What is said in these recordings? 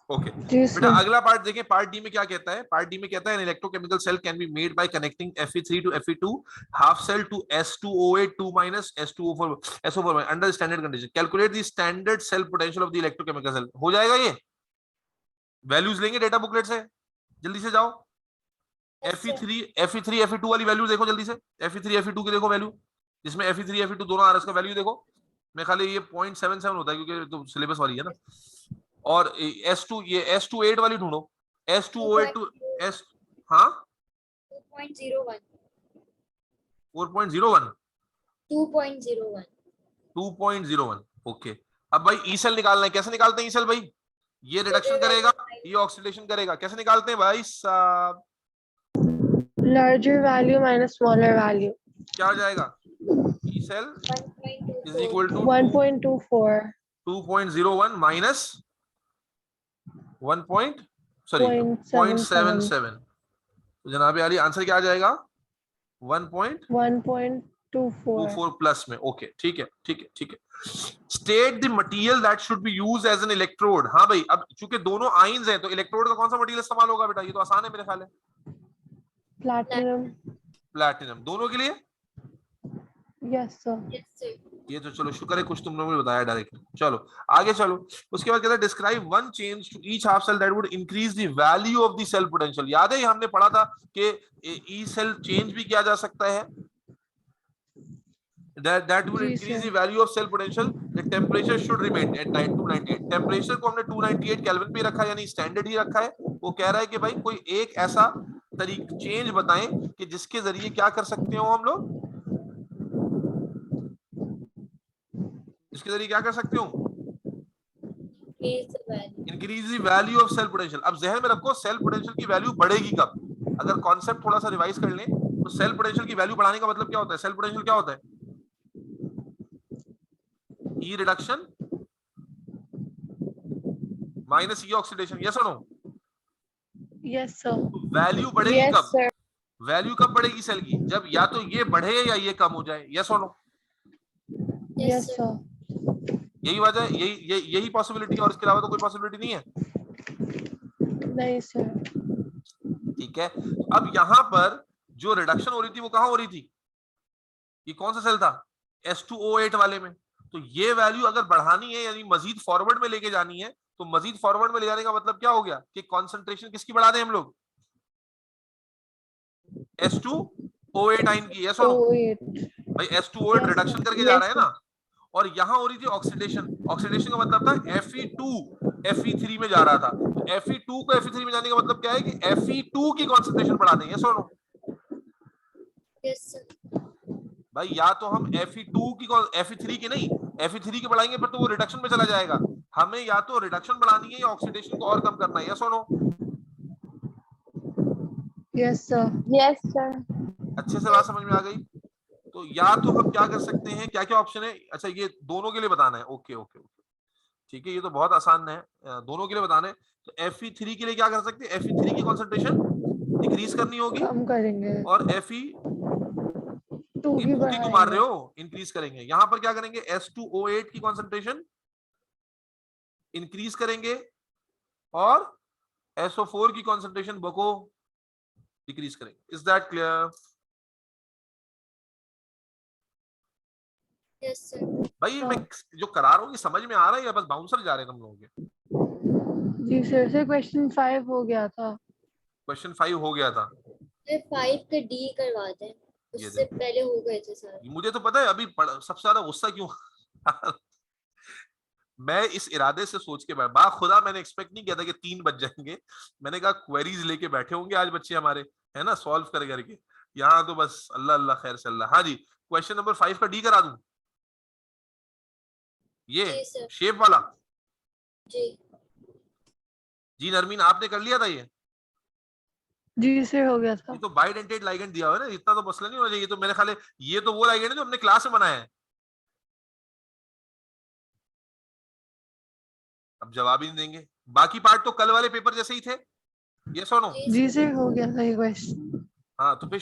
Okay बेटा, अगला part देखें। पार्ट डी में क्या कहता है? पार्ट डी में कहता है, an electrochemical cell can be made by connecting Fe3 to Fe2 half cell to S2O8 2 minus S2O4 SO4 under standard condition. Calculate the standard cell potential of the electrochemical cell. हो जाएगा ये? Values लेंगे data booklet से, जल्दी से जाओ। Fe3 Fe2 वाली value देखो जल्दी से। Fe3 Fe2 की देखो वैल्यू, जिसमें Fe3 Fe2 दोनों आ रहा है, उसका वैल्यू देखो। मैं खाली ये 0.77 होता है क्योंकि तो सिलेबस वाली है ना। और S2 ये S28 वाली ढूंढो। S2O8 टू S, हाँ 2.01 4.01 2.01 2.01 ओके। अब भाई ई सेल निकालना है। कैसे निकालते हैं ई सेल भाई? ये रिडक्शन करेगा, ये ऑक्सीडेशन करेगा। कैसे निकालते हैं भाई साहब? larger value minus smaller value. क्या हो जाएगा? E cell is equal to 1.24 2.01 minus 0.77। तो जनाब आली आंसर क्या आ जाएगा? 1.24 प्लस में। ओके ठीक है ठीक है ठीक है। State the material that should be used as an electrode. हाँ भाई, अब चूंकि दोनों आयंस हैं तो इलेक्ट्रोड का कौन सा मटेरियल इस्तेमाल होगा बेटा? ये तो आसान है मेरे ख्याल है। platinum. प्लैटिनम दोनों के लिए? Yes sir. ये तो चलो शुक्र है कुछ तुम लोगों ने बताया डायरेक्टली। चलो आगे चलो। उसके बाद कहता है describe one change to each half cell that would increase the value of the cell potential. याद है ये हमने पढ़ा था कि ई सेल चेंज भी किया जा सकता है। that would increase the value of cell potential. The temperature should remain at 298. Temperature को हमने 298 केल्विन पे रखा है, यानी स्टैंडर्ड ही रखा है। वो कह रहा है कि भाई कोई एक ऐसा तरीका चेंज बताएं कि जिसके जरिए क्या कर सकते हो हम लोग, इसके जरिए क्या कर सकते हो? Increase the value of cell potential. अब जहन में रखो सेल पोटेंशियल की वैल्यू बढ़ेगी कब? अगर कॉन्सेप्ट थोड़ा सा रिवाइज कर लें तो सेल पोटेंशियल की वैल्यू बढ़ाने का मतलब क्या होता है? सेल पोटेंशियल क्या होता है? ई रिडक्शन माइनस ई ऑक्सीडेशन। यस और नो? Yes sir. वैल्यू बढ़ेगी Yes कब? sir. वैल्यू कब बढ़ेगी सेल की? जब या तो ये बढ़े या ये कम हो जाए। यस और नो? Yes sir. यही वजह है, यही पॉसिबिलिटी है और इसके अलावा तो कोई पॉसिबिलिटी नहीं है। नहीं sir. ठीक है। अब यहां पर जो रिडक्शन हो रही थी वो कहां हो रही थी? ये कौन सा सेल था? S2O8 वाले में। तो ये वैल्यू अगर बढ़ानी है यानी मजीद फॉरवर्ड में लेके जानी है, तो मजीद फॉरवर्ड में ले जाने का मतलब क्या हो गया कि कंसंट्रेशन किसकी बढ़ा दें हम लोग? S2O8 आयन की। यस और नो? भाई S2O8 रिडक्शन करके जा रहा है ना, और यहां हो रही थी ऑक्सीडेशन। ऑक्सीडेशन का मतलब था Fe2 Fe3 में जा रहा था। तो Fe2 को Fe3 में जाने का मतलब क्या है कि Fe2 की कंसंट्रेशन बढ़ा दें। यस और नो? भाई या तो हम Fe3 की नहीं, Fe3 की बढ़ाएंगे पर तो वो रिडक्शन में चला जाएगा। हमें या तो रिडक्शन बढ़ानी है या ऑक्सीडेशन को और कम करना है। यस और no? Yes sir. Yes sir. अच्छे से बात समझ में आ गई? तो या तो हम क्या कर सकते हैं, क्या क्या ऑप्शन है? अच्छा ये दोनों के लिए बताना है। ओके ओके ओके ठीक है, ये तो बहुत आसान है, दोनों के लिए बताना है। तो Fe3 के लिए क्या कर सकते हैं? Fe3 की कंसंट्रेशन डिक्रीज करनी होगी कम करेंगे. और Fe2 की क्यों मार रहे हो? इंक्रीज करेंगे। यहां पर क्या करेंगे? S2O8 की कंसंट्रेशन इंक्रीज करेंगे और SO4 की कंसंट्रेशन बको डिक्रीज करेंगे। Is that clear? Yes sir. भाई मैं जो करा रहा हूँ ये समझ में आ रहा है या बस बाउंसर जा रहे हैं तुम लोगों के? जी सर से क्वेश्चन 5 हो गया था। क्वेश्चन 5 हो गया था। 5 के डी करवाते हैं, उससे पहले हो गए थे सर। मुझे तो पता है अभी सबसे ज्यादा गुस्सा क्यों मैं इस इरादे से सोच के बा खुदा मैंने एक्सपेक्ट नहीं किया था कि 3 बज जाएंगे। मैंने कहा क्वेरीज लेके बैठे होंगे आज बच्चे हमारे, है ना, सॉल्व कर करके। यहाँ तो बस अल्लाह अल्लाह खैर से अल्लाह। हाँ जी, क्वेश्चन नंबर 5 का डी करा दूं? ये शेप वाला? जी नरमीन आपने कर लिया था ये? जी से हो गया था। ये तो बाइडेंटेट लाइगेंड दिया हुआ है ना, इतना तो मसला नहीं होना चाहिए। तो मेरे ख्याल है ये तो वो लाइगेंड है जो हमने क्लास में बनाया है। अब जवाब ही नहीं देंगे। बाकी पार्ट तो कल वाले पेपर जैसे ही थे। यस और नो? जी से हो गया था ये क्वेश्चन। हाँ तो फिर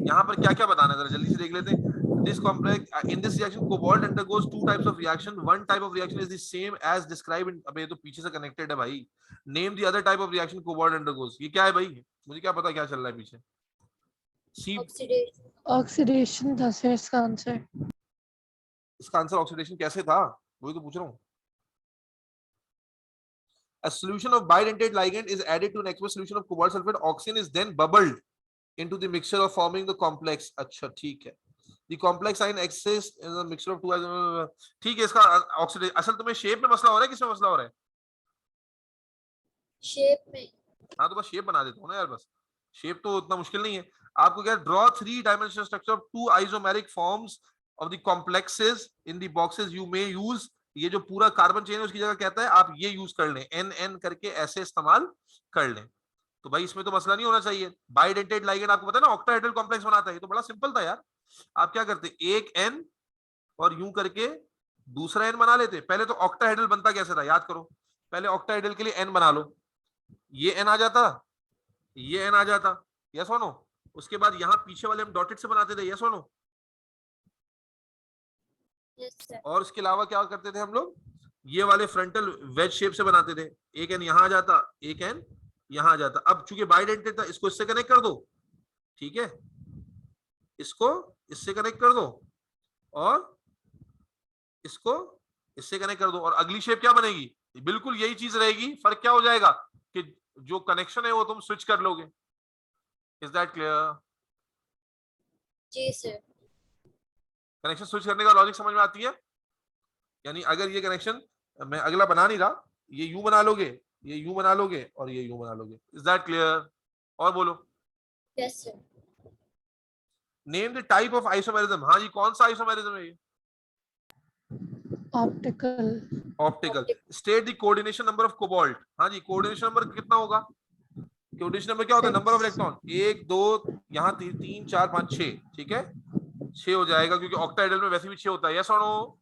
यहाँ पर क्या क्या बताना है जरा जल्दी से देख लेते हैं। This complex in this reaction cobalt undergoes two types of reaction. One type of reaction is the same as described in, अबे ये तो पीछे से connected है भाई. Name the other type of reaction cobalt undergoes. ये क्या है भाई? मुझे क्या पता क्या चल रहा है पीछे. C. ऑक्सीडेशन था सर इसका आंसर. इसका आंसर ऑक्सीडेशन कैसे था? वही तो पूछ रहा हूँ. A solution of bidentate ligand is added to an aqueous solution of cobalt sulfate. Oxygen is then bubbled into the mixture of forming the complex. अच्छा ठीक है. The complex ion exists in a mixture of two ions. ठीक है. इसका oxidation असल तुम्हें shape में मसला हो रहा है, किसमें मसला हो रहा है? शेप में. हाँ तो बस शेप बना देता हूँ ना यार. बस शेप तो उतना मुश्किल नहीं है. आपको क्या, draw 3 dimensional structure of 2 isomeric forms of the complexes in the boxes you may use. ये जो पूरा कार्बन चेन है उसकी जगह कहता है आप ये यूज कर लें, एन एन करके ऐसे इस्तेमाल कर लें. तो भाई इसमें तो मसला नहीं होना चाहिए. बाइडेंटेट लाइगेंड आपको पता है ना ऑक्टाहेड्रल कॉम्प्लेक्स बनाता है. ये तो बड़ा सिंपल था यार. आप क्या करते, एक एन और यूं करके दूसरा एन बना लेते. पहले तो ऑक्टाहेड्रल बनता कैसे था याद करो. पहले ऑक्टाहेड्रल के लिए एन बना लो. ये एन आ जाता, ये एन आ जाता. यस और नो. उसके बाद यहाँ पीछे वाले हम डॉटेड से बनाते थे. यस और नो. और इसके अलावा क्या करते थे हम लोग, ये वाले फ्रंटल वेज शेप से बनाते थे. एक एन यहाँ आ जाता, एक एन यहाँ आ जाता. अब चूंकि बाइडेंटेड था इसको इससे कनेक्ट कर दो. ठीक है, इसको इससे कनेक्ट कर दो और इसको इससे कनेक्ट कर दो और अगली शेप क्या बनेगी, बिल्कुल यही चीज रहेगी. फर्क क्या हो जाएगा कि जो कनेक्शन है वो तुम स्विच कर लोगे. Is that clear? जी सर. कनेक्शन स्विच करने का लॉजिक समझ में आती है? यानी अगर ये कनेक्शन मैं अगला बना नहीं रहा, ये यूं बना लोगे, ये यूं बना लोगे और ये यूं बना लोगे. Is that clear? और बोलो. Yes sir. Name the type of isomerism. हाँ जी, कौन सा आइसोमेरिज्म है ये? Optical. Optical. State the coordination number of cobalt. हाँ जी, कोऑर्डिनेशन नंबर कितना होगा? कोऑर्डिनेशन नंबर क्या होता है? Number of electron. 1 2 यहाँ 3 4 5 6. ठीक है, 6 हो जाएगा क्योंकि ऑक्टाहेड्रल में वैसे भी 6 होता है. यस और नो?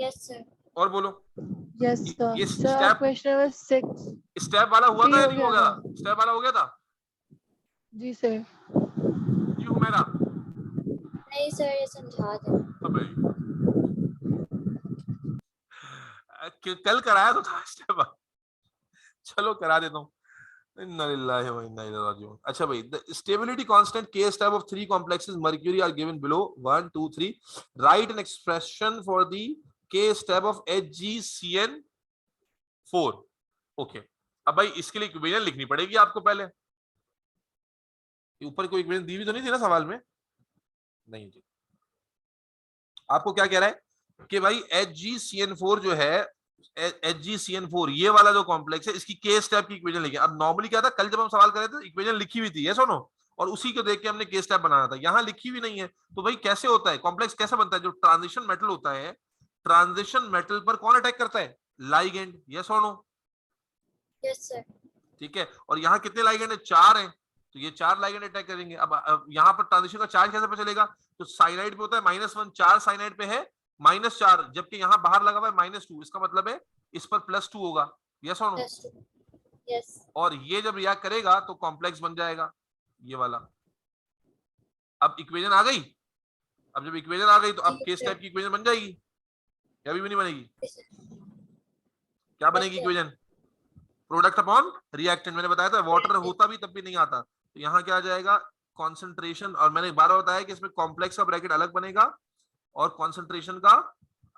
Yes sir. और बोलो. यस ये sir. Sir question number 6 step वाला हुआ था या नहीं हो हो गया गया? स्टेप वाला हो गया था जी सर. जी हुमैरा? नहीं सर, ये समझा दें. अबे कल कराया तो था स्टेप. चलो करा देता हूँ. इन्ना लिल्लाहि व इन्ना इलैहि राजिऊन. अच्छा भाई, the stability constant K step of 3 complexes mercury are given below. 1 2 3. Write an expression for the K step of HgCN4. Okay. अब भाई इसके लिए इक्वेशन लिखनी पड़ेगी आपको पहले. ऊपर कोई इक्वेशन दी हुई तो नहीं थी ना सवाल में? नहीं जी. आपको क्या कह रहा है कि भाई HgCN4 जो है, HgCN4 ये वाला जो कॉम्प्लेक्स है, इसकी के स्टेप की इक्वेशन लिखी. अब नॉर्मली क्या था, कल जब हम सवाल कर रहे थे इक्वेशन लिखी हुई थी. यस और नो? और उसी को देख के हमने के स्टेप बनाना था. यहाँ लिखी हुई नहीं है. तो भाई कैसे होता है कॉम्प्लेक्स, कैसे बनता है? जो ट्रांजिशन मेटल होता है, ट्रांजिशन मेटल पर कौन अटैक करता है? लाइगेंड. यस और नो? Yes sir. ठीक है, और यहाँ कितने लाइगेंड है? 4 हैं. तो ये 4 लाइगेंड अटैक करेंगे. अब यहाँ पर ट्रांजिशन का चार्ज कैसे पता चलेगा? तो साइनाइड पे होता है -1, 4 साइनाइड पे है -4, जबकि यहाँ बाहर लगा हुआ है -2. इसका मतलब है इस पर +2 होगा. यस और नो? यस. और ये जब रिएक्ट करेगा तो कॉम्प्लेक्स बन जाएगा ये वाला. अब इक्वेशन आ गई. अब जब इक्वेशन आ गई तो अब केस टाइप की इक्वेशन बन जाएगी या अभी भी नहीं बनेगी? क्या बनेगी इक्वेशन? Product upon reactant. मैंने बताया था वाटर होता भी तब भी नहीं आता. तो यहाँ क्या आ जाएगा? कॉन्सेंट्रेशन. और मैंने एक बार बताया कि इसमें कॉम्प्लेक्स का ब्रैकेट अलग बनेगा और कॉन्सेंट्रेशन का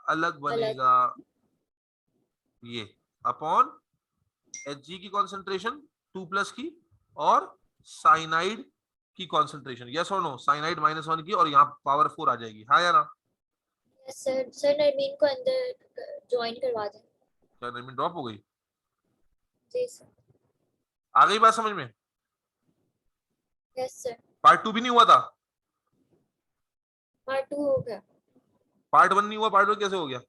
अलग बनेगा. ये अपॉन Hg की कॉन्सेंट्रेशन 2+ की और साइनाइड की कॉन्सेंट्रेशन. यस और नो? साइनाइड -1 की और यहाँ पावर 4 आ जाएगी. हाँ या ना? Yes sir. सर नरमीन को अंदर ज्वाइन करवा दें. क्या नरमीन ड्रॉप हो गई? जी सर. आ गई बात समझ में? Yes sir. पार्ट 2 भी नहीं हुआ था? पार्ट 2 हो गया. पार्ट 1 नहीं हुआ, पार्ट 2 कैसे हो गया?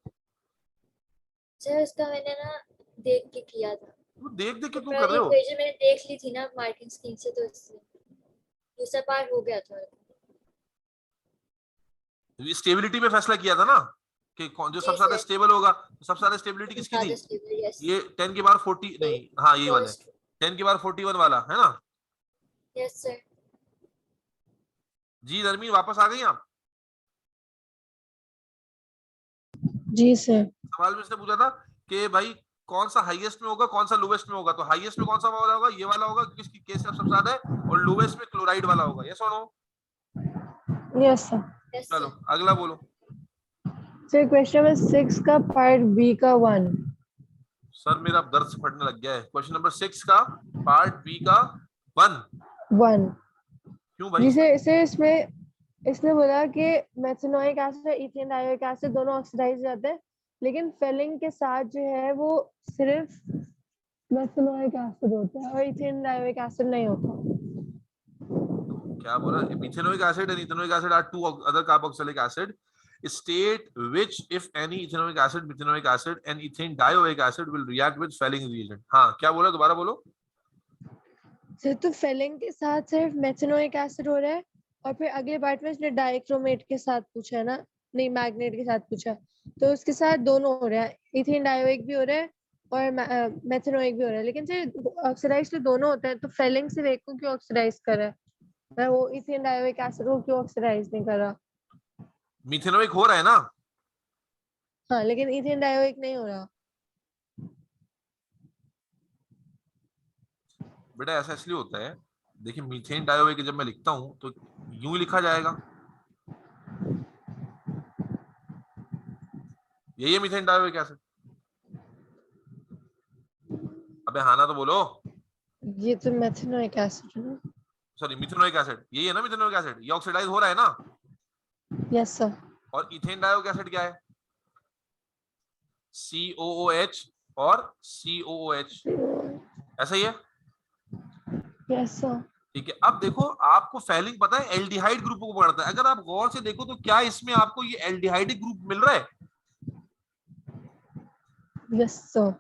सर इसका मैंने ना देख के किया था. वो देख के क्यों कर रहे हो? इक्वेशन मैंने देख ली थी ना मार्किंग स्कीम से, तो इसलिए दूसरा पार्ट हो गया था. स्टेबिलिटी पे फैसला किया था ना कि कौन जो सबसे ज्यादा स्टेबल होगा. तो सबसे ज्यादा स्टेबिलिटी किसकी थी? ये 10 की पावर 40 नहीं, हाँ ये वाला 10 की पावर 41 वाला है ना? Yes sir. जी नरमीन वापस आ गई आप? जी सर। सवाल में इसने पूछा था कि भाई कौन सा हाईएस्ट में होगा, कौन सा लोवेस्ट में होगा, तो हाईएस्ट में कौन सा वाला होगा, ये वाला होगा किसकी केस सबसे ज्यादा है, और लोवेस्ट में क्लोराइड वाला होगा। यस और नो? Yes sir. यस चलो सर। अगला बोलो। सर क्वेश्चन नंबर 6 का पार्ट बी का 1। सर मेरा अब दर्द से फटने लग गया है। क्वेश्चन नंबर 6 का पार्ट बी का 1। 1 क्यों भाई? जिसे इसे इसमें इसने बोला कि मेथनोइक एसिड और इथेन डायोइक एसिड दोनों ऑक्सीडाइज जाते हैं, लेकिन फेलिंग के साथ जो है वो सिर्फ मेथनोइक एसिड होता है और इथेन डायोइक एसिड नहीं होता। क्या बोला? Methanoic acid and ethanoic acid are two other carboxylic acid state which if any ethanoic acid, methanoic acid and ethane dioic acid will react with Fehling reagent। हाँ क्या बोला, दोबारा बोलो। सर तो फेलिंग के साथ सिर्फ मेथनोइक एसिड हो रहा है और फिर अगले पार्ट में इसने डाइक्रोमेट के साथ पूछा है ना, नहीं मैग्नेट के साथ पूछा, तो उसके साथ दोनों हो रहा है, इथेन डायोइक भी हो रहा है और मेथनोइक भी हो रहा है, लेकिन सर ऑक्सीडाइज तो दोनों होता है, तो फेलिंग सिर्फ एक को क्यों ऑक्सीडाइज कर रहा है, मैं वो इथेन डायोइक एसिड को क्यों ऑक्सीडाइज नहीं कर रहा। मिथेनोइक हो रहा है ना? हाँ लेकिन इथेन डायोइक नहीं हो रहा। बेटा ऐसा इसलिए होता है, देखिए मीथेन डायोइक जब मैं लिखता हूं तो यूं ही लिखा जाएगा, यही है मीथेन डायोइक एसिड। अबे हाँ ना तो बोलो। ये तो मेथनोइक एसिड है ना। सॉरी मिथेनोइक एसिड यही है ना, मिथेनोइक एसिड ये ऑक्सीडाइज हो रहा है ना। Yes sir. और इथेन डायोइक एसिड क्या है? COOH और COOH, ऐसा ही है। Yes sir. ठीक है, अब देखो आपको फेलिंग पता है एल्डिहाइड ग्रुप को पकड़ता है, अगर आप गौर से देखो तो क्या इसमें आपको ये एल्डिहाइडिक ग्रुप मिल रहा है? Yes sir.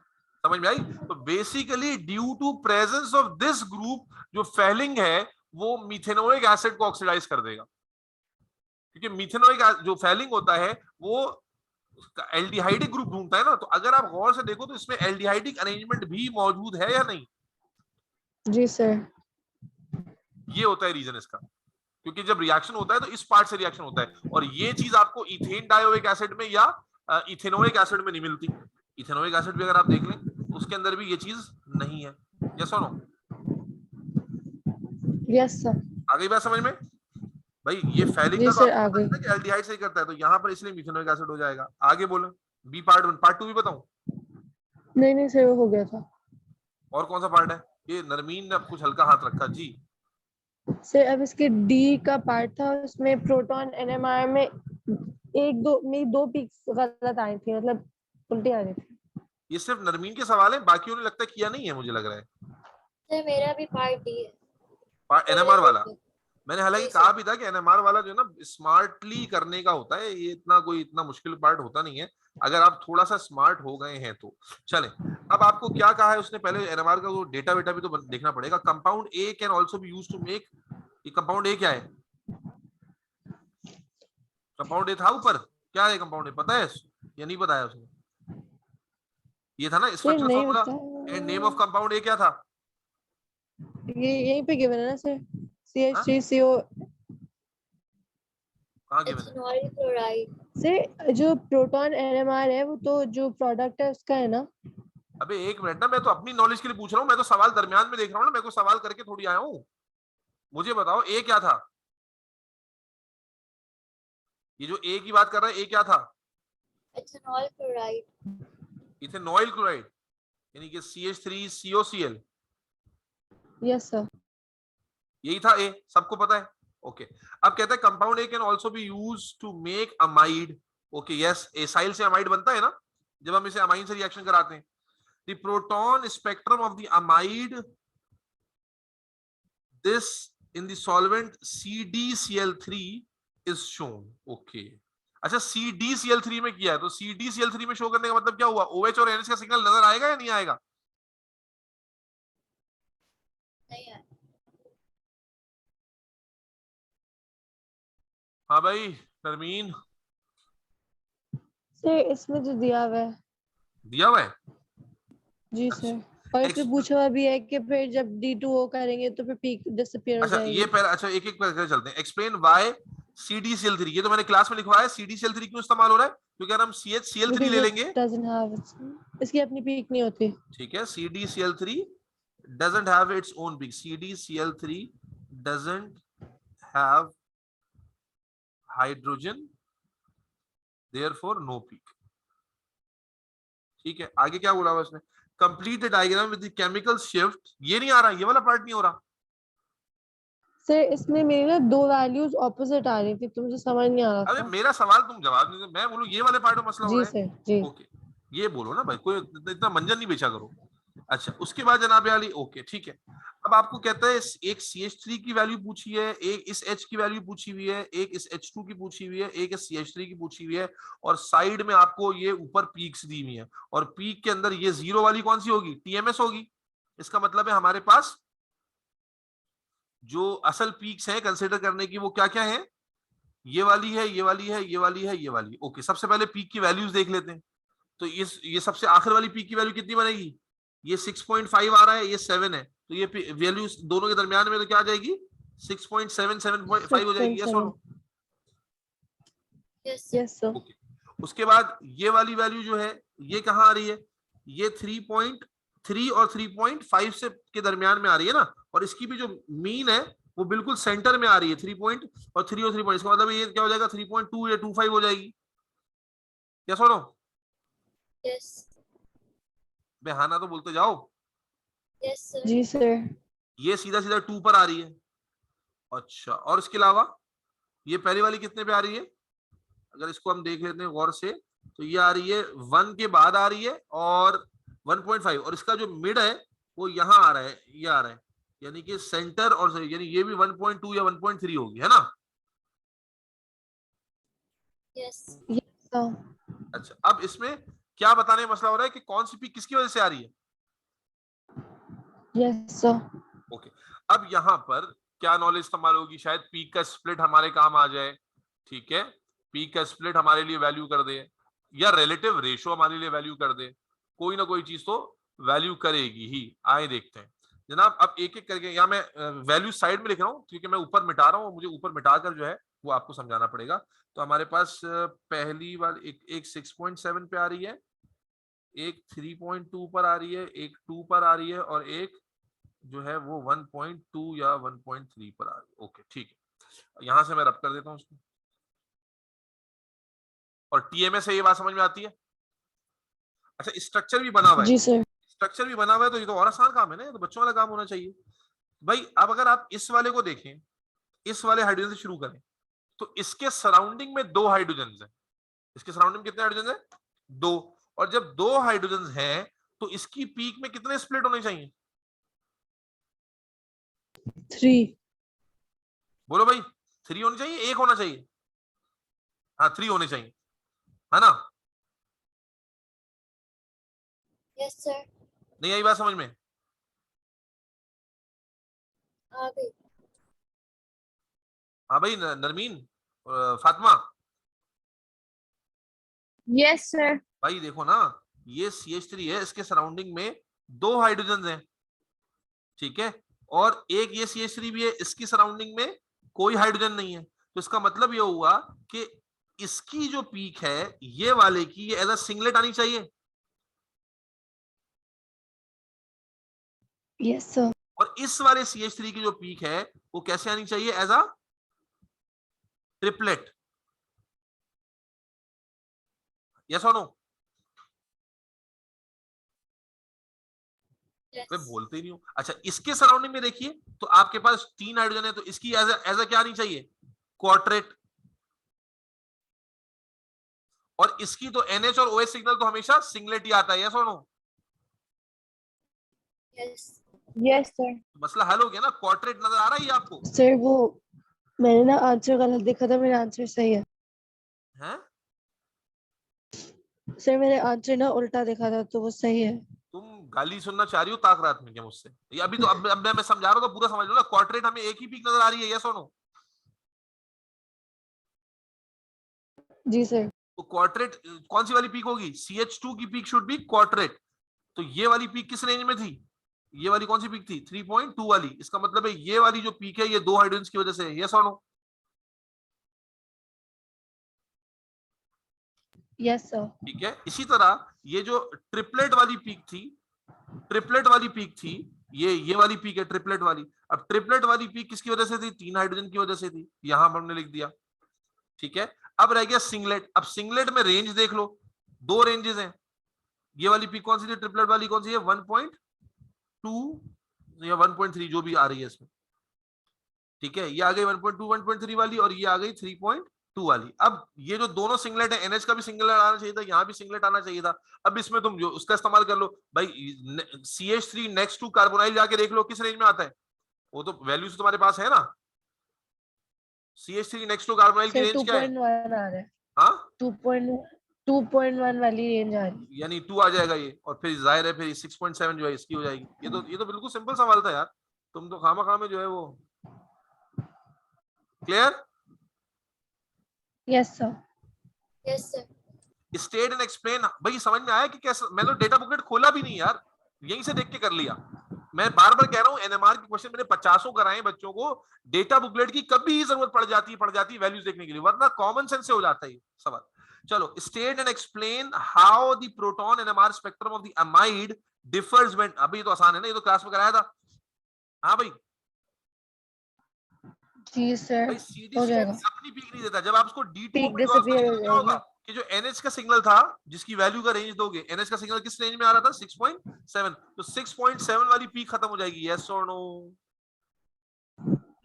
समझ में आई? तो basically due to presence of this group जो फेलिंग है वो मिथेनोइक एसिड को ऑक्सीडाइज कर देगा, क्योंकि मिथेनोइक जो फेलिंग होता है वो एल्डिहाइडिक ग्रुप ढूंढता है ना। तो अगर आप गौर से देखो तो इसमें एल्डिहाइडिक अरेंजमेंट भी मौजूद है या नहीं? जी सर। ये होता है रीजन इसका, क्योंकि जब रिएक्शन होता है तो इस पार्ट से रिएक्शन होता है, और ये चीज आपको इथेन डायोइक एसिड में या इथेनोइक एसिड में नहीं मिलती। इथेनोइक एसिड भी अगर आप देख लें तो उसके अंदर भी ये चीज नहीं है। यस और नो? Yes sir. आ गई बात समझ में? भाई ये फेलिंग जी का तो सर आपको आ पता गई। है ना कि एल्डिहाइड से ही करता है, तो यहाँ पर इसलिए मिथेनोइक एसिड हो जाएगा। आगे बोलो। बी पार्ट 1, पार्ट 2 भी बताऊं? नहीं नहीं सर वो हो गया था। और कौन सा पार्ट है? ये नरमीन ने अब कुछ हल्का हाथ रखा जी। सर अब इसके डी का पार्ट था, उसमें प्रोटॉन एनएमआर में एक दो में दो पीक्स गलत आई थी, मतलब उल्टी आ रही थी। ये सिर्फ नरमीन के सवाल है, बाकियों ने लगता है किया नहीं है, मुझे लग रहा है। सर मेरा भी पार्ट डी है। एनएमआर वाला जी मैंने हालांकि सर। कहा भी था कि एनएमआर वाला जो है ना स्मार्टली करने का होता है, ये इतना मुश्किल पार्ट होता नहीं है अगर आप थोड़ा सा स्मार्ट हो गए हैं तो। चले, अब आपको क्या कहा है उसने, पहले एनएमआर का वो डेटा वेटा भी तो देखना पड़ेगा। Compound A can also be used to make, ये कंपाउंड ए क्या है? कंपाउंड ए था ऊपर, क्या है कंपाउंड ए, पता है या नहीं बताया उसने? ये था ना सर स्ट्रक्चर नहीं फार्मूला बताया। And name of compound A क्या था? ये यहीं पे गिवन है ना सर, हाँ? CH3CO। कहाँ गिवन है? Ethanol chloride. सर जो प्रोटॉन एनएमआर है वो तो जो प्रोडक्ट है उसका है ना। अबे एक मिनट ना, मैं तो अपनी नॉलेज के लिए पूछ रहा हूँ, मैं तो सवाल दरमियान में देख रहा हूँ ना, मैं को सवाल करके थोड़ी आया हूँ। मुझे बताओ ए क्या था? ये जो ए की बात कर रहा है ए क्या था? Ethanol chloride. इथेनॉइल क्लोराइड, यानी कि CH3COCl, यस सर। यही था ए, सबको पता है। ओके, अब कहता है compound A can also be used to make amide. Okay yes, acyl से अमाइड बनता है ना जब हम इसे अमाइन से रिएक्शन कराते हैं। The proton spectrum of the amide this in the solvent CdCl3 is shown. Okay, अच्छा CdCl3 में किया है, तो CdCl3 में शो करने का मतलब क्या हुआ? OH और NH का सिग्नल नजर आएगा या नहीं आएगा? नहीं है। हाँ भाई नरमीन, सर इसमें तो दिया हुआ है। दिया हुआ है। जी सर, और इसमें पूछा हुआ भी है कि फिर जब D2O करेंगे तो फिर पीक डिसअपीयर हो अच्छा जाएगी। ये पहला, अच्छा एक एक करके चलते हैं। एक्सप्लेन व्हाई CdCl3, ये तो मैंने क्लास में लिखवाया है। CdCl3 क्यों इस्तेमाल हो रहा है? क्योंकि अगर हम CHCl3 ले लेंगे, इसकी अपनी पीक नहीं होती। ठीक है, CdCl3 doesn't have its own peak. CdCl3 doesn't have hydrogen, therefore no peak. ठीक है, आगे क्या बोला हुआ उसने? Complete the diagram with the chemical shift. ये नहीं आ रहा, ये वाला पार्ट नहीं हो रहा। सर इसमें मेरी ना दो वैल्यूज ऑपोजिट आ रही थी तो मुझे समझ नहीं आ रहा अरे था। मेरा सवाल तुम जवाब नहीं दे, मैं बोलूं ये वाले पार्ट में मसला हो जी रहा है। सर जी। ओके, ये बोलो ना भाई, कोई इतना मंजन नहीं बेचा करो। अच्छा, उसके बाद जनाब अली, ओके ठीक है। अब आपको कहता है एक CH3 की वैल्यू पूछी है, एक इस H की वैल्यू पूछी हुई है, एक इस H2 की पूछी हुई है, एक इस CH3 की पूछी हुई है, और साइड में आपको ये ऊपर पीक्स दी हुई है, और पीक के अंदर ये जीरो वाली कौन सी होगी? TMS होगी। इसका मतलब है हमारे पास जो असल पीक्स है कंसिडर करने की वो क्या क्या है? ये वाली है, ये वाली है, ये वाली है, ये वाली। ओके, सबसे पहले पीक की वैल्यूज देख लेते हैं। तो ये सबसे आखिर वाली पीक की वैल्यू कितनी बनेगी? ये 6.5 आ रहा है, ये 7 है, तो ये वैल्यू दोनों के दरमियान में तो क्या आ जाएगी? 6.7 7.5 हो जाएगी। यस और no? Yes yes sir. Okay, उसके बाद ये वाली वैल्यू जो है ये कहाँ आ रही है? ये 3.3 और 3.5 से के दरमियान में आ रही है ना, और इसकी भी जो मीन है वो बिल्कुल सेंटर में आ रही है, 3 और 3 इसका मतलब ये क्या हो जाएगा? 3.2 या 2.5 हो जाएगी। यस और नो? यस बहाना तो बोलते जाओ। Yes sir. जी सर। ये सीधा सीधा 2 पर आ रही है। अच्छा, और इसके अलावा ये पहली वाली कितने पे आ रही है? अगर इसको हम देख लेते हैं गौर से, तो ये आ रही है 1 के बाद आ रही है, और 1.5, और इसका जो मिड है वो यहाँ आ रहा है, ये आ रहा है, यानी कि सेंटर, और यानी ये भी 1.2 या 1.3 होगी, है ना? Yes yes sir. अच्छा, अब इसमें क्या बताने का मसला हो रहा है कि कौन सी पीक किसकी वजह से आ रही है? Yes sir. ओके, अब यहाँ पर क्या नॉलेज इस्तेमाल होगी? शायद पीक का स्प्लिट हमारे काम आ जाए। ठीक है, पीक का स्प्लिट हमारे लिए वैल्यू कर दे, या रिलेटिव रेशो हमारे लिए वैल्यू कर दे, कोई ना कोई चीज तो वैल्यू करेगी ही। आए देखते हैं जनाब। अब एक एक करके, यहाँ मैं वैल्यू साइड में लिख रहा हूँ क्योंकि मैं ऊपर मिटा रहा हूँ, मुझे ऊपर मिटाकर जो है वो आपको समझाना पड़ेगा। तो हमारे पास पहली वाली एक 6.7 पे आ रही है, एक 3.2 पर आ रही है, एक 2 पर आ रही है, और एक जो है वो 1.2 या 1.3 पर आ रही है। ओके ठीक है, यहां से मैं रब कर देता हूँ उसको। और TMS से ये बात समझ में आती है? अच्छा, स्ट्रक्चर भी बना हुआ है। जी सर। स्ट्रक्चर भी बना हुआ है, तो ये तो और आसान काम है ना, ये तो बच्चों वाला काम होना चाहिए भाई। अब अगर आप इस वाले को देखें, इस वाले हाइड्रोजन से शुरू करें, तो इसके सराउंडिंग में 2 हाइड्रोजन है। इसके सराउंडिंग में कितने हाइड्रोजन है? 2। और जब 2 हाइड्रोजन हैं तो इसकी पीक में कितने स्प्लिट होने चाहिए? 3। बोलो भाई, 3 होनी चाहिए, 1 होना चाहिए? हाँ, 3 होने चाहिए, है ना? Yes sir. नहीं आई बात समझ में? आ गई। हाँ भाई, नरमीन, फातिमा, यस सर। भाई देखो ना, ये CH3 है, इसके सराउंडिंग में 2 हाइड्रोजन हैं, ठीक है, और एक ये CH3 भी है, इसकी सराउंडिंग में कोई हाइड्रोजन नहीं है। तो इसका मतलब ये हुआ कि इसकी जो पीक है ये वाले की, ये एज अ सिंगलेट आनी चाहिए, यस सर। और इस वाले CH3 की जो पीक है वो कैसे आनी चाहिए? As a triplet. यस और नो? मैं यस बोलते ही नहीं हूं। अच्छा, इसके सराउंडिंग में देखिए, तो आपके पास 3 हाइड्रोजन है, तो इसकी एज अ क्या आनी चाहिए? क्वार्टेट। और इसकी तो NH और OH सिग्नल तो हमेशा सिंगलेट ही आता है। यस और नो? Yes yes sir. मसला हल हो गया ना? क्वार्टेट नजर आ रहा है ये आपको? सर वो मैंने ना आंसर गलत देखा था, मेरा आंसर सही है। हैं? सर मैंने आंसर ना उल्टा देखा था तो वो सही है। तुम गाली सुनना चाह रही हो ताक रात में क्या मुझसे? ये अभी तो अब मैं समझा रहा हूं तो पूरा समझ लो ना। क्वार्टेट हमें एक ही पीक नजर आ रही है। यस और नो? जी सर। तो क्वार्टेट कौन सी वाली पीक होगी? CH2 की पीक शुड बी क्वार्टेट। तो ये वाली पीक किस रेंज में थी? ये वाली कौन सी पीक थी? 3.2 वाली। इसका मतलब है ये वाली जो पीक है ये 2 हाइड्रोजन की वजह से है। यस और नो? Yes sir. ठीक है, इसी तरह ये जो ट्रिपलेट वाली पीक थी, ट्रिपलेट वाली पीक थी, ये वाली पीक है ट्रिपलेट वाली। अब ट्रिपलेट वाली पीक किसकी वजह से थी? 3 हाइड्रोजन की वजह से थी, यहां हमने लिख दिया। ठीक है, अब रह गया सिंगलेट। अब सिंगलेट में रेंज देख लो, 2 रेंजेस हैं। ये वाली पीक कौन सी थी? ट्रिपलेट वाली कौन सी है? 1.2 या 1.3 जो भी आ रही है इसमें। ठीक है, ये आ गई 1.2 1.3 वाली, और ये आ गई 3.2 वाली। अब ये जो दोनों सिंगलेट है, NH का भी सिंगलेट आना चाहिए था, यहाँ भी सिंगलेट आना चाहिए था। अब इसमें तुम जो उसका इस्तेमाल कर लो भाई, CH3 नेक्स्ट टू कार्बोनाइल जाके देख लो किस रेंज में आता है, वो तो वैल्यूज तो तुम्हारे पास है ना। CH3 नेक्स्ट टू कार्बोनाइल की सर रेंज क्या है? 2.1 आ रहा है। हाँ, 2.1 वाली रेंज आ रही है। यानी 2 आ जाएगा ये, और फिर जाहिर है फिर 6.7 जो है इसकी हो जाएगी। ये तो बिल्कुल सिंपल सवाल था यार, तुम तो खामा खामे जो है वो। Clear? Yes sir. Yes sir. State and explain, भाई समझ में आया कि कैसे? मैं तो डेटा बुकलेट खोला भी नहीं यार, यहीं से देख के कर लिया। मैं बार बार कह रहा हूं, NMR के क्वेश्चन मैंने 50 कराए बच्चों को, डेटा बुकलेट की कभी जरूरत पड़ जाती है वैल्यूज देखने के लिए, वरना कॉमन सेंस से हो जाता है ये सवाल। चलो, state and explain how the proton NMR spectrum of the amide differs when. अभी तो आसान है ना, ये तो क्लास में कराया था। हाँ भाई, जी सर, भाई हो CDC जाएगा। अपनी पीक नहीं देता, जब आप उसको D2O पीक पे ड्रॉ डिसअपीयर करेंगे हो तो क्या होगा जाएगी। कि जो NH का सिग्नल था, जिसकी वैल्यू का रेंज दोगे, NH का सिग्नल किस रेंज में आ रहा था? 6.7, तो 6.7 वाली पीक खत्म हो जाएगी। यस और नो?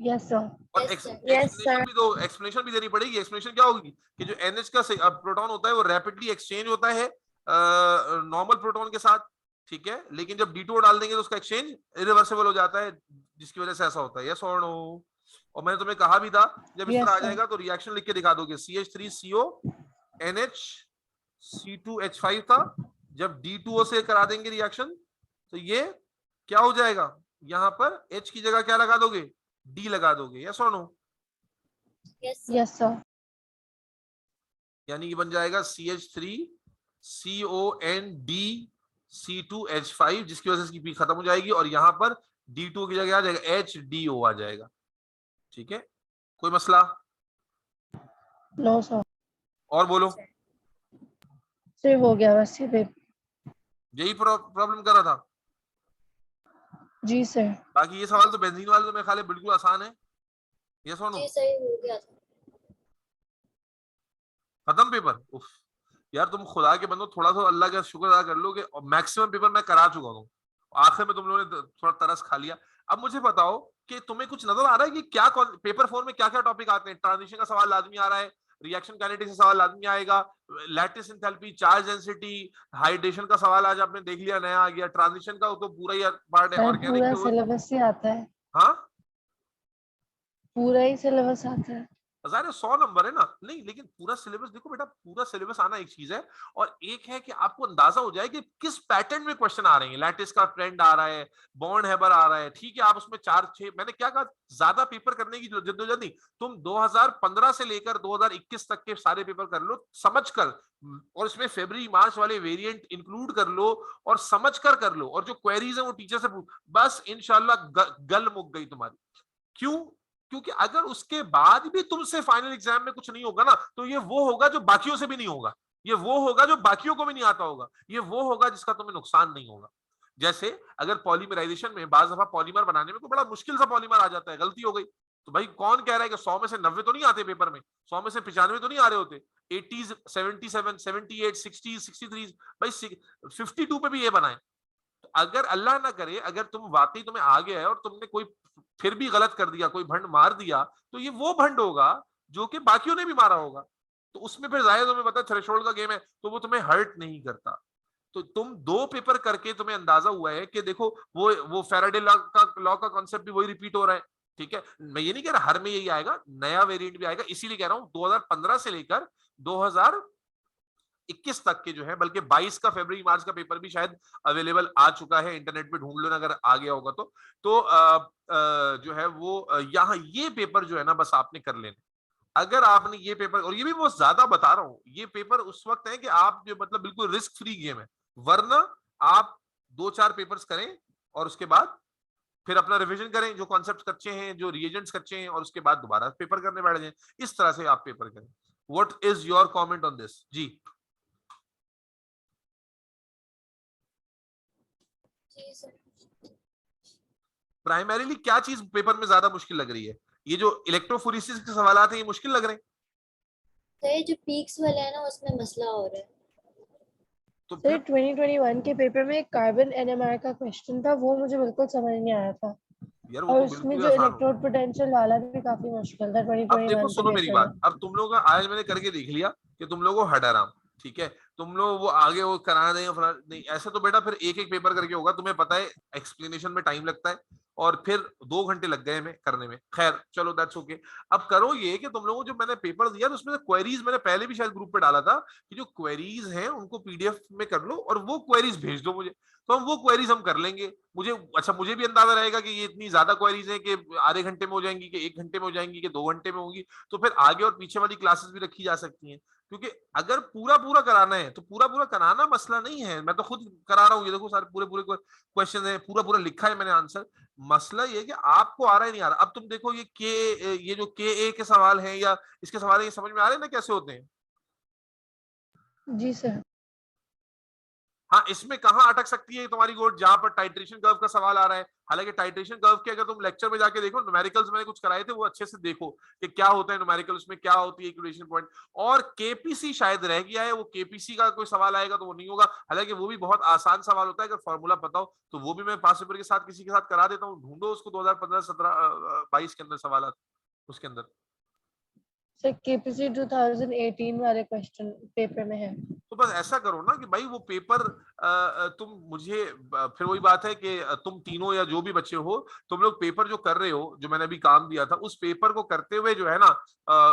Yes sir. और yes sir. Yes explanation sir. भी दो, एक्सप्लेनेशन भी देनी पड़ेगी। एक्सप्लेनेशन क्या होगी कि जो NH का प्रोटॉन होता है वो रैपिडली एक्सचेंज होता है नॉर्मल प्रोटॉन के साथ। ठीक है, लेकिन जब D2O डाल देंगे तो उसका एक्सचेंज इरिवर्सिबल हो जाता है, जिसकी वजह से ऐसा होता है। यस और नो? और मैंने तुम्हें कहा भी था, जब इस तरह यस आ सर। जाएगा तो रिएक्शन लिख के दिखा दोगे, CH3CO NH C2H5 था, जब D2O से करा देंगे रिएक्शन तो ये क्या हो जाएगा? यहां पर H की जगह क्या लगा दोगे? D लगा दोगे। यस और no? Yes sir. Yes sir. यानी ये बन जाएगा CH3COND C2H5, जिसकी वजह से इसकी पी खत्म हो जाएगी, और यहां पर D2 की जगह आ जाएगा HDO आ जाएगा। ठीक है, कोई मसला? No sir. और बोलो। सर हो गया बस ये पेपर। यही प्रॉब्लम कर रहा था? जी सर। बाकी ये सवाल तो बेंजीन वाले तो मेरे ख्याल है बिल्कुल आसान है। ये सुनो, जी सही हो गया था। खत्म पेपर? उफ यार, तुम खुदा के बंदो, थोड़ा सा अल्लाह का शुक्र अदा कर लो कि मैक्सिमम पेपर मैं करा चुका हूँ, आखिर में तुम लोगों ने थोड़ा तरस खा लिया। अब मुझे बताओ कि तुम्हें कुछ नजर आ रहा है कि क्या पेपर 4 में क्या क्या टॉपिक आते हैं? ट्रांजिशन का सवाल लाजमी आ रहा है, रिएक्शन काइनेटिक्स का सवाल लाजमी आएगा, lattice enthalpy, charge density, hydration का सवाल आज आपने देख लिया, नया आ गया। ट्रांजिशन का तो पूरा ही पार्ट है, सर ऑर्गेनिक पूरा तो सिलेबस ही आता है। हाँ, पूरा ही सिलेबस आता है। 100 नंबर है ना? नहीं, लेकिन पूरा सिलेबस देखो बेटा, पूरा सिलेबस आना एक चीज है, और एक है कि आपको अंदाजा हो जाए कि किस पैटर्न में क्वेश्चन आ रहे हैं। लैटिस का ट्रेंड आ रहा है, बॉन्ड हेबर आ रहा है, ठीक है, आप उसमें 4-6, मैंने क्या कहा, ज्यादा पेपर करने की जद्दोजहद नहीं। तुम 2015 से लेकर 2021 तक के सारे पेपर कर लो समझ कर, और इसमें फरवरी मार्च वाले वेरिएंट इंक्लूड कर लो, और समझ कर लो, और जो क्वेरीज है वो टीचर से पूछ, बस इंशाल्लाह गल मुक गई तुम्हारी। क्यों? क्योंकि अगर उसके बाद भी तुमसे फाइनल एग्जाम में कुछ नहीं होगा ना, तो ये वो होगा जो बाकियों से भी नहीं होगा, ये वो होगा जो बाकियों को भी नहीं आता होगा, ये वो होगा जिसका तुम्हें नुकसान नहीं होगा। जैसे अगर पॉलीमराइजेशन में बाज दफा पॉलीमर बनाने में कोई बड़ा मुश्किल सा पॉलीमर आ जाता है, गलती हो गई, तो भाई कौन कह रहा है कि 100 में से 90 तो नहीं आते पेपर में, 100 में से 95 तो नहीं आ रहे होते, 80s 77 78 60 63, भाई 52 पे भी ये बनाए। अगर अल्लाह ना करे, अगर तुम वाकई तुम्हें आ गया है और तुमने कोई फिर भी गलत कर दिया, कोई भंड मार दिया, तो ये वो भंड होगा जो कि बाकियों ने भी मारा होगा, तो उसमें फिर जाहिर तुम्हें पता थ्रेशोल्ड का गेम है, तो वो तुम्हें हर्ट नहीं करता। तो तुम 2 पेपर करके तुम्हें अंदाजा हुआ है कि देखो वो फैराडे लॉ का कॉन्सेप्ट भी वही रिपीट हो रहा है। ठीक है, मैं ये नहीं कह रहा हर में यही आएगा, नया वेरिएंट भी आएगा, इसीलिए कह रहा हूं 2015 से लेकर 2021 तक के जो है, बल्कि 22 का फरवरी मार्च का पेपर भी शायद अवेलेबल आ चुका है, इंटरनेट पे ढूंढ लो ना अगर आ गया होगा तो जो है वो यहाँ ये पेपर जो है ना बस आपने कर लेना। अगर आपने ये पेपर, और ये भी बहुत ज्यादा बता रहा हूं, ये पेपर उस वक्त है कि आप जो मतलब बिल्कुल रिस्क फ्री गेम है, वरना आप 2-4 पेपर्स करें और उसके बाद फिर अपना रिवीजन करें, जो कॉन्सेप्ट कच्चे हैं, जो रिएजेंट्स कच्चे हैं, और उसके बाद दोबारा पेपर करने बैठ जाएं। इस तरह से आप पेपर करें। What is your comment on this? जी जी सर। प्राइमरीली क्या चीज पेपर में ज्यादा मुश्किल लग रही है? ये जो इलेक्ट्रोफोरेसिस के सवालात हैं ये मुश्किल लग रहे हैं? तो ये जो पीक्स वाला है ना उसमें मसला हो रहा है। तो सर फिर 2021 के पेपर में कार्बन एनएमआर का क्वेश्चन था, वो मुझे बिल्कुल समझ नहीं आया था। यार वो और तो उसमें बिल्कुल जो आसान हो। इलेक्ट्रोड पोटेंशियल वाला भी काफी मुश्किल था अब देखो 2021 के सुनो मेरी पेपर बात, में। अब तुम लोगों का आज मैंने करके देख लिया कि तुम लोगों को हडाराम, ठीक है, तुम लोग वो आगे वो करा देंगे नहीं, ऐसे तो बेटा फिर एक एक पेपर करके होगा, तुम्हें पता है एक्सप्लेनेशन में टाइम लगता है, और फिर 2 घंटे लग गए हमें करने में। खैर चलो दैट्स ओके। अब करो ये कि तुम लोगों को जो मैंने पेपर दिया तो उसमें क्वेरीज मैंने पहले भी शायद ग्रुप पे डाला था कि जो क्वेरीज हैं उनको पीडीएफ में कर लो और वो क्वेरीज भेज दो मुझे, तो हम वो क्वेरीज हम कर लेंगे। मुझे अच्छा मुझे भी अंदाजा रहेगा कि ये इतनी ज्यादा क्वेरीज है कि आधे घंटे में हो जाएंगी कि 1 घंटे में हो जाएंगी कि 2 घंटे में होंगी, तो फिर आगे और पीछे वाली क्लासेस भी रखी जा सकती हैं। क्योंकि अगर पूरा पूरा कराना है तो पूरा पूरा कराना मसला नहीं है, मैं तो खुद करा रहा हूँ, ये देखो सारे पूरे पूरे क्वेश्चन है, पूरा पूरा लिखा है मैंने आंसर। मसला ये है कि आपको आ रहा है नहीं आ रहा। अब तुम देखो ये जो के ए के सवाल हैं या इसके सवाल है, ये समझ में आ रहे हैं ना कैसे होते हैं? जी सर। हाँ, इसमें कहाँ अटक सकती है तुम्हारी गोट, जहां पर टाइट्रेशन कर्व का सवाल आ रहा है। हालांकि टाइट्रेशन कर्व के अगर तुम लेक्चर में जाके देखो, न्यूमेरिकल्स मैंने कुछ कराए थे, वो अच्छे से देखो कि क्या होता है न्यूमेरिकल, उसमें क्या होती है इक्वेशन पॉइंट। और केपीसी शायद रह गया है, वो केपीसी का कोई सवाल आएगा तो वो नहीं होगा, हालांकि वो भी बहुत आसान सवाल होता है, अगर फॉर्मूला पता हो तो वो भी मैं पास पेपर के साथ किसी के साथ करा देता हूँ। ढूंढो उसको 2015-17-22 के अंदर सवाल उसके अंदर। सर केपीसी 2018 वाले क्वेश्चन पेपर में है। तो बस ऐसा करो ना कि भाई वो पेपर तुम मुझे फिर वही बात है कि तुम तीनों या जो भी बच्चे हो, तुम लोग पेपर जो कर रहे हो, जो मैंने अभी काम दिया था उस पेपर को करते हुए जो है ना,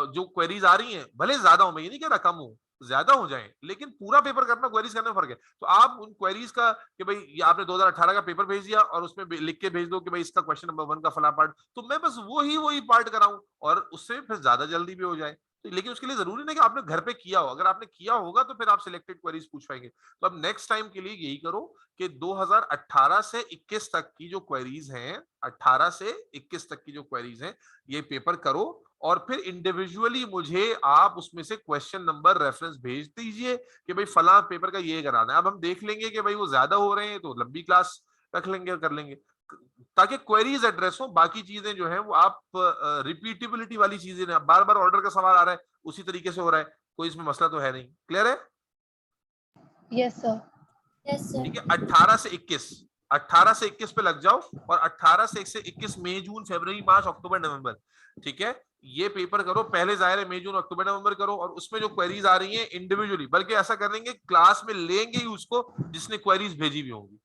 जो क्वेरीज आ रही हैं भले ज्यादा हो, मैं ये नहीं कह रहा कम हो, ज्यादा हो जाए, लेकिन पूरा पेपर करना क्वेरीज करने में फर्क है। तो आप उन क्वेरीज का कि भाई ये आपने 2018 का पेपर भेज दिया और उसमें लिख के भेज दो कि भाई इसका क्वेश्चन नंबर 1 का फला पार्ट, तो मैं बस वही पार्ट कराऊं और उससे फिर ज्यादा जल्दी भी हो जाए। तो लेकिन उसके लिए जरूरी नहीं कि आपने घर पे किया हो, अगर आपने किया होगा तो फिर आप सिलेक्टेड क्वेरीज पूछ पाएंगे। तो अब नेक्स्ट टाइम के लिए यही करो कि 2018 से 21 तक की जो क्वेरीज हैं, 18 से 21 तक की जो क्वेरीज हैं, ये पेपर करो और फिर इंडिविजुअली मुझे आप उसमें से क्वेश्चन नंबर रेफरेंस भेज दीजिए कि भाई फला पेपर का ये कराना है। अब हम देख लेंगे कि भाई वो ज्यादा हो रहे हैं तो लंबी क्लास रख लेंगे और कर लेंगे, ताकि क्वेरीज एड्रेस हो। बाकी चीजें जो है वो आप रिपीटेबिलिटी वाली चीजें, बार बार ऑर्डर का सवाल आ रहा है उसी तरीके से हो रहा है, कोई इसमें मसला तो है नहीं। क्लियर है? Yes sir. Yes sir. ठीक है, 18 से 21, 18 से 21 पे लग जाओ और 18 से 21 मई जून फरवरी मार्च अक्टूबर नवंबर, ठीक है, ये पेपर करो। पहले जाहिर है मई जून अक्टूबर नवंबर करो और उसमें जो क्वेरीज आ रही हैं इंडिविजुअली, बल्कि ऐसा करेंगे क्लास में लेंगे ही उसको जिसने क्वेरीज भेजी भी होंगी।